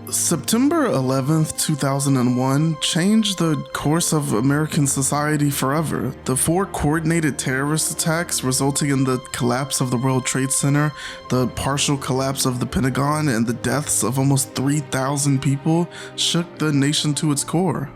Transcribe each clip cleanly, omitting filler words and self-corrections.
September 11th, 2001 changed the course of American society forever. The 4 coordinated terrorist attacks resulting in the collapse of the World Trade Center, the partial collapse of the Pentagon, and the deaths of almost 3,000 people shook the nation to its core.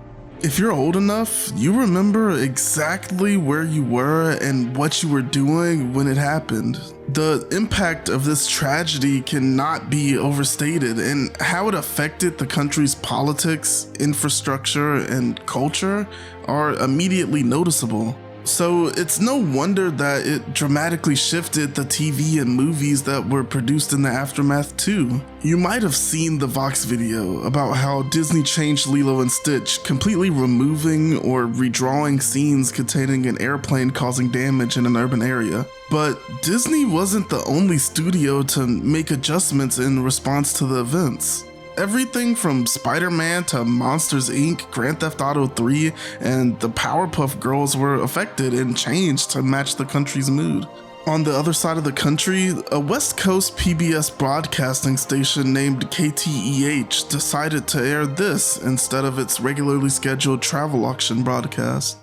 If you're old enough, you remember exactly where you were and what you were doing when it happened. The impact of this tragedy cannot be overstated, and how it affected the country's politics, infrastructure, and culture are immediately noticeable. So it's no wonder that it dramatically shifted the TV and movies that were produced in the aftermath too. You might have seen the Vox video about how Disney changed Lilo and Stitch, completely removing or redrawing scenes containing an airplane causing damage in an urban area. But Disney wasn't the only studio to make adjustments in response to the events. Everything from Spider-Man to Monsters Inc., Grand Theft Auto 3, and the Powerpuff Girls were affected and changed to match the country's mood. On the other side of the country, a West Coast PBS broadcasting station named KTEH decided to air this instead of its regularly scheduled travel auction broadcast.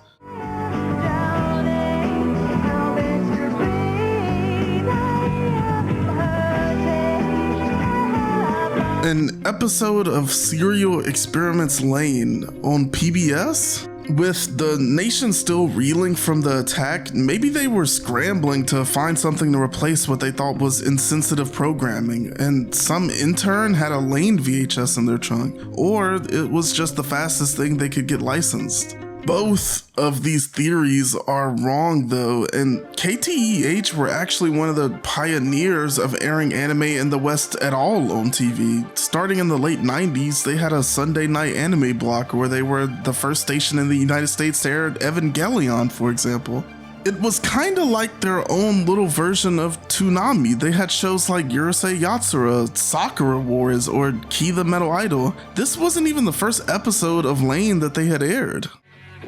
An episode of Serial Experiments Lain on PBS? With the nation still reeling from the attack, maybe they were scrambling to find something to replace what they thought was insensitive programming, and some intern had a Lain VHS in their trunk, or it was just the fastest thing they could get licensed. Both of these theories are wrong though, and KTEH were actually one of the pioneers of airing anime in the West at all on TV. Starting in the late 90s, they had a Sunday night anime block where they were the first station in the United States to air Evangelion, for example. It was kinda like their own little version of Toonami. They had shows like Urusei Yatsura, Sakura Wars, or Key the Metal Idol. This wasn't even the first episode of Lain that they had aired.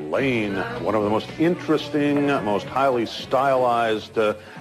Lain, one of the most interesting, most highly stylized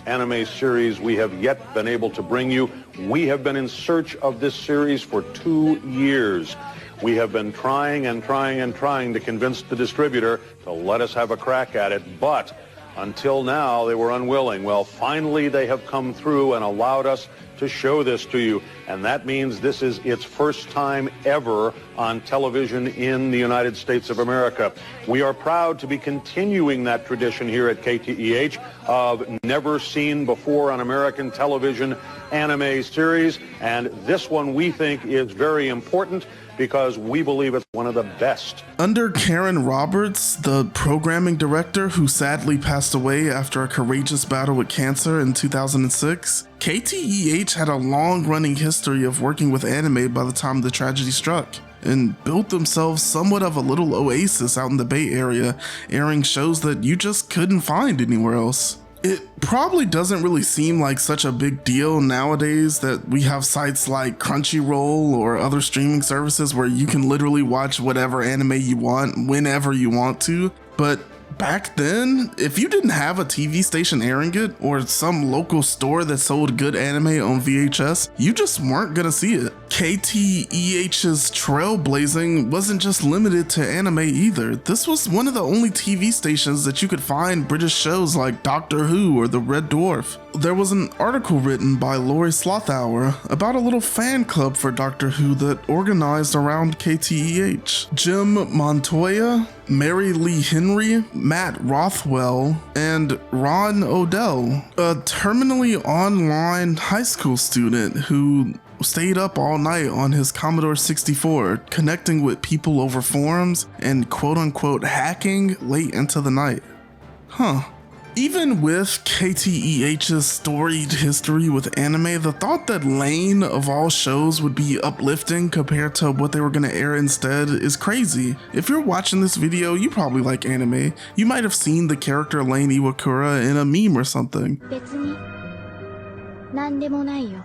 anime series we have yet been able to bring you. We have been in search of this series for 2 years. We have been trying to convince the distributor to let us have a crack at it, but until now they were unwilling. Well, finally they have come through and allowed us to show this to you, and that means this is its first time ever on television in the United States of America. We are proud to be continuing that tradition here at KTEH of never seen before on American television anime series, and this one we think is very important because we believe it's one of the best. Under Karen Roberts, the programming director who sadly passed away after a courageous battle with cancer in 2006, KTEH had a long-running history of working with anime by the time the tragedy struck, and built themselves somewhat of a little oasis out in the Bay Area, airing shows that you just couldn't find anywhere else. It probably doesn't really seem like such a big deal nowadays that we have sites like Crunchyroll or other streaming services where you can literally watch whatever anime you want whenever you want to, but back then, if you didn't have a TV station airing it or some local store that sold good anime on VHS, you just weren't gonna see it. KTEH's trailblazing wasn't just limited to anime either. This was one of the only TV stations that you could find British shows like Doctor Who or The Red Dwarf. There was an article written by Laurie Slothour about a little fan club for Doctor Who that organized around KTEH. Jim Montoya, Mary Lee Henry, Matt Rothwell, and Ron Odell, a terminally online high school student who stayed up all night on his Commodore 64, connecting with people over forums and quote-unquote hacking late into the night. Huh. Even with KTEH's storied history with anime, the thought that Lain of all shows would be uplifting compared to what they were going to air instead is crazy. If you're watching this video, you probably like anime. You might have seen the character Lain Iwakura in a meme or something. 別に何でもないよ.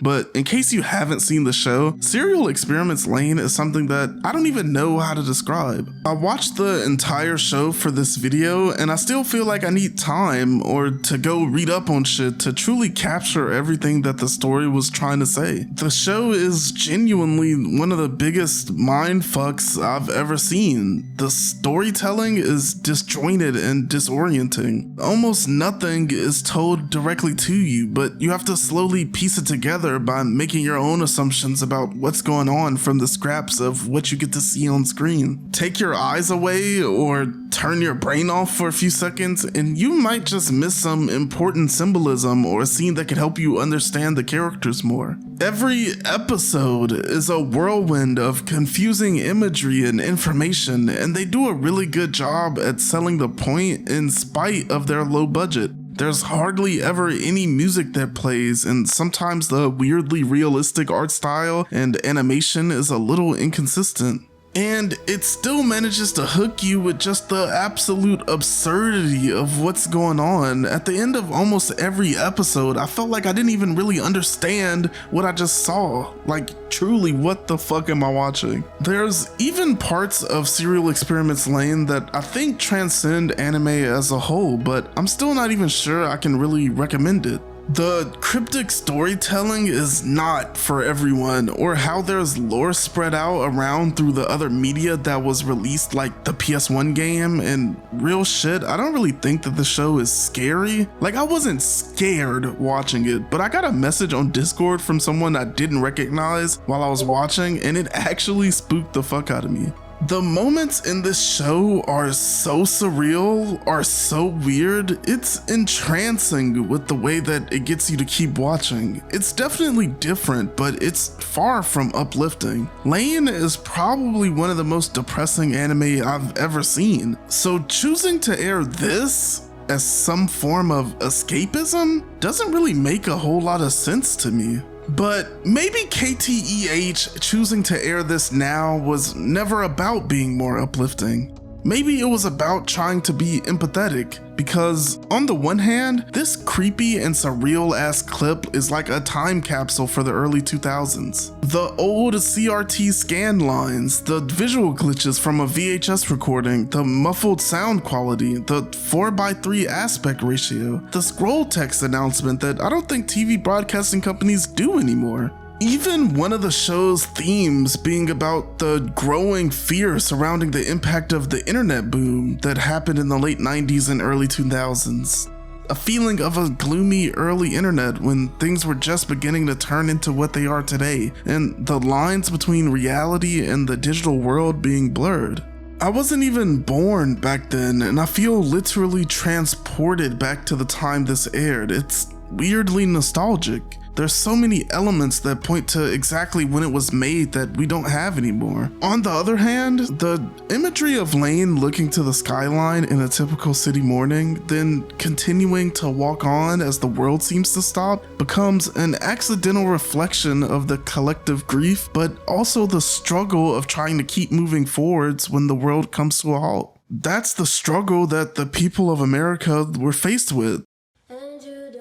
But In case you haven't seen the show, Serial Experiments Lain is something that I don't even know how to describe. I watched the entire show for this video and I still feel like I need time or to go read up on shit to truly capture everything that the story was trying to say. The show is genuinely one of the biggest mind fucks I've ever seen. The storytelling is disjointed and disorienting. Almost nothing is told directly to you, but you have to slowly piece it together by making your own assumptions about what's going on from the scraps of what you get to see on screen. Take your eyes away or turn your brain off for a few seconds and you might just miss some important symbolism or a scene that could help you understand the characters more. Every episode is a whirlwind of confusing imagery and information, and they do a really good job at selling the point in spite of their low budget. There's hardly ever any music that plays, and sometimes the weirdly realistic art style and animation is a little inconsistent. And it still manages to hook you with just the absolute absurdity of what's going on. At the end of almost every episode, I felt like I didn't even really understand what I just saw. Like, truly, what the fuck am I watching? There's even parts of Serial Experiments Lain that I think transcend anime as a whole, but I'm still not even sure I can really recommend it. The cryptic storytelling is not for everyone, or how there's lore spread out around through the other media that was released, like the PS1 game, and real shit, I don't really think that the show is scary. Like, I wasn't scared watching it, but I got a message on Discord from someone I didn't recognize while I was watching, and it actually spooked the fuck out of me. The moments in this show are so surreal, are so weird, it's entrancing with the way that it gets you to keep watching. It's definitely different, but it's far from uplifting. Lain is probably one of the most depressing anime I've ever seen, so choosing to air this as some form of escapism doesn't really make a whole lot of sense to me. But maybe KTEH choosing to air this now was never about being more uplifting. Maybe it was about trying to be empathetic, because on the one hand, this creepy and surreal ass clip is like a time capsule for the early 2000s. The old CRT scan lines, the visual glitches from a VHS recording, the muffled sound quality, the 4:3 aspect ratio, the scroll text announcement that I don't think TV broadcasting companies do anymore. Even one of the show's themes being about the growing fear surrounding the impact of the internet boom that happened in the late 90s and early 2000s. A feeling of a gloomy early internet when things were just beginning to turn into what they are today, and the lines between reality and the digital world being blurred. I wasn't even born back then, and I feel literally transported back to the time this aired. It's weirdly nostalgic. There's so many elements that point to exactly when it was made that we don't have anymore. On the other hand, the imagery of Lain looking to the skyline in a typical city morning, then continuing to walk on as the world seems to stop, becomes an accidental reflection of the collective grief, but also the struggle of trying to keep moving forwards when the world comes to a halt. That's the struggle that the people of America were faced with.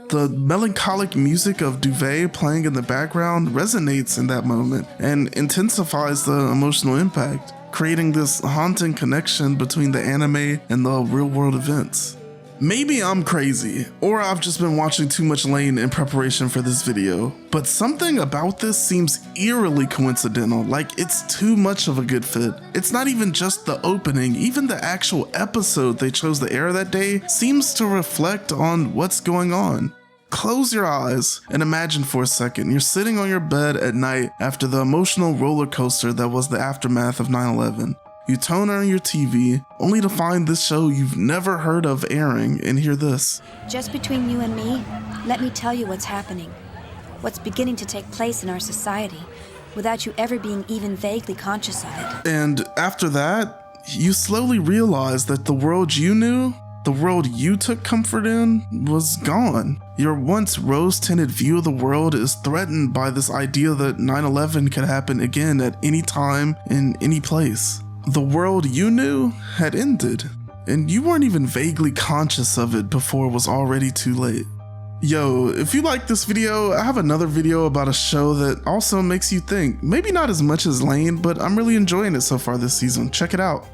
The melancholic music of Duvet playing in the background resonates in that moment and intensifies the emotional impact, creating this haunting connection between the anime and the real-world events. Maybe I'm crazy, or I've just been watching too much Lain in preparation for this video, but something about this seems eerily coincidental, like it's too much of a good fit. It's not even just the opening, even the actual episode they chose to air that day seems to reflect on what's going on. Close your eyes and imagine for a second you're sitting on your bed at night after the emotional roller coaster that was the aftermath of 9/11. You tone on your TV, only to find this show you've never heard of airing and hear this. Just between you and me, let me tell you what's happening. What's beginning to take place in our society, without you ever being even vaguely conscious of it. And after that, you slowly realize that the world you knew, the world you took comfort in, was gone. Your once rose-tinted view of the world is threatened by this idea that 9/11 could happen again at any time, in any place. The world you knew had ended, and you weren't even vaguely conscious of it before it was already too late. Yo, if you like this video, I have another video about a show that also makes you think. Maybe not as much as Lain, but I'm really enjoying it so far this season. Check it out.